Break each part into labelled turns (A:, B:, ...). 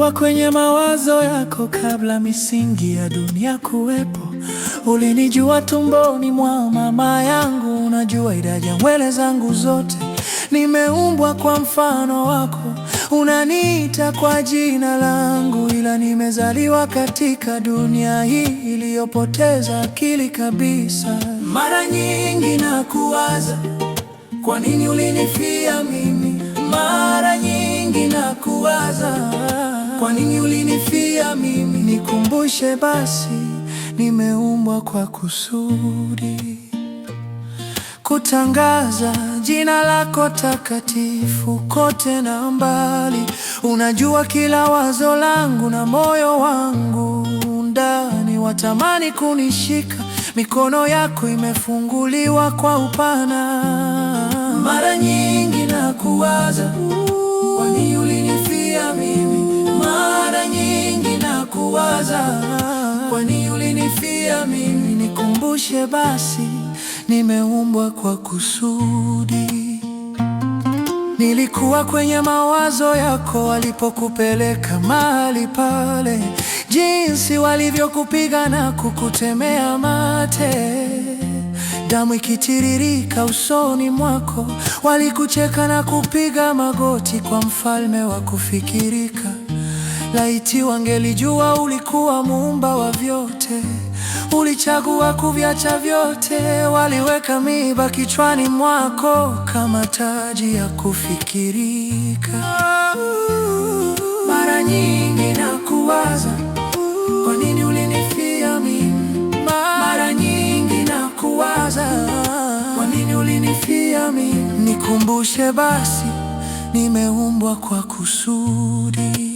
A: Nilikuwa kwenye mawazo yako kabla misingi ya dunia kuwepo. Ulinijua tumboni mwa mama yangu, unajua idadi ya nywele zangu zote. Nimeumbwa kwa mfano wako, unaniita kwa jina langu, ila nimezaliwa katika dunia hii iliyopoteza akili kabisa. Mara nyingi nakuwaza, kwa nini ulinifia mimi? Mara nyingi nakuwaza, kwa nini ulinifia mimi? Nikumbushe basi, nimeumbwa kwa kusudi, kutangaza jina lako takatifu kote na mbali. Unajua kila wazo langu na moyo wangu ndani watamani kunishika. Mikono yako imefunguliwa kwa upana. Mara nyingi nakuwaza, kwa nini ulinifia mimi? Mara nyingi nakuwaza, kwa nini ulinifia mimi? Nikumbushe basi, nimeumbwa kwa kusudi. Nilikuwa kwenye mawazo yako walipokupeleka mahali pale, jinsi walivyokupiga na kukutemea mate, damu ikitiririka usoni mwako. Walikucheka na kupiga magoti kwa mfalme wa kufikirika. Laiti wangelijua ulikuwa muumba wa vyote, ulichagua kuviacha vyote. Waliweka miiba kichwani mwako kama taji ya kufikirika. Mara nyingi nakuwaza, kwa nini ulinifia mimi? Mara nyingi nakuwaza, kwa nini ulinifia mimi? Nikumbushe basi, nimeumbwa kwa kusudi.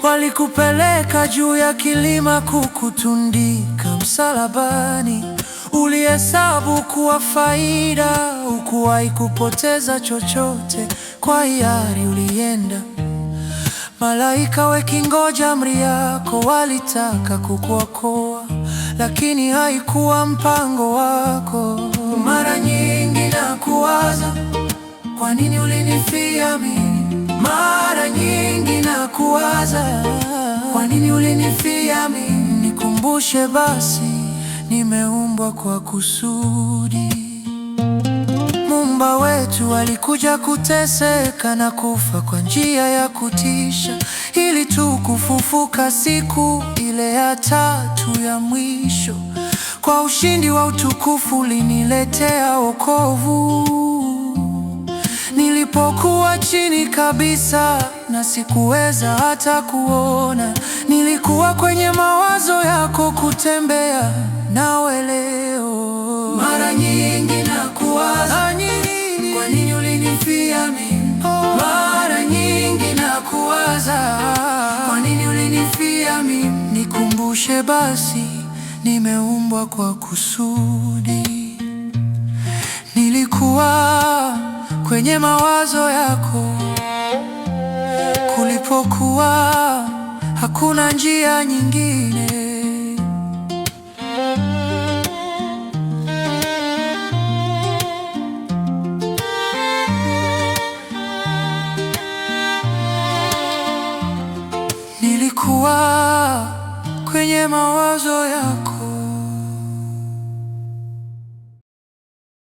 A: Walikupeleka juu ya kilima kukutundika msalabani. Ulihesabu kuwa faida, hukuwahi kupoteza chochote. Kwa hiari ulienda, malaika wakingoja amri yako. Walitaka kukuokoa, lakini haikuwa mpango wako. Mara nyingi nakuwaza, kwa nini ulinifia mimi? Mara nyingi nakuwaza, kwa nini ulinifia mimi? Nikumbushe basi, nimeumbwa kwa kusudi. Muumba wetu alikuja kuteseka na kufa kwa njia ya kutisha, ili tu kufufuka siku ile ya tatu ya mwisho. Kwa ushindi wa utukufu uliniletea wokovu. Nilipokuwa chini kabisa na sikuweza hata kuona, nilikuwa kwenye mawazo yako, kutembea nawe leo. Mara nyingi nakuwaza, kwa nini ulinifia mimi? Mara nyingi nakuwaza, kwa nini ulinifia mimi? Nikumbushe basi, nimeumbwa kwa kusudi. Nilikuwa kwenye mawazo yako kulipokuwa hakuna njia nyingine. Nilikuwa kwenye mawazo yako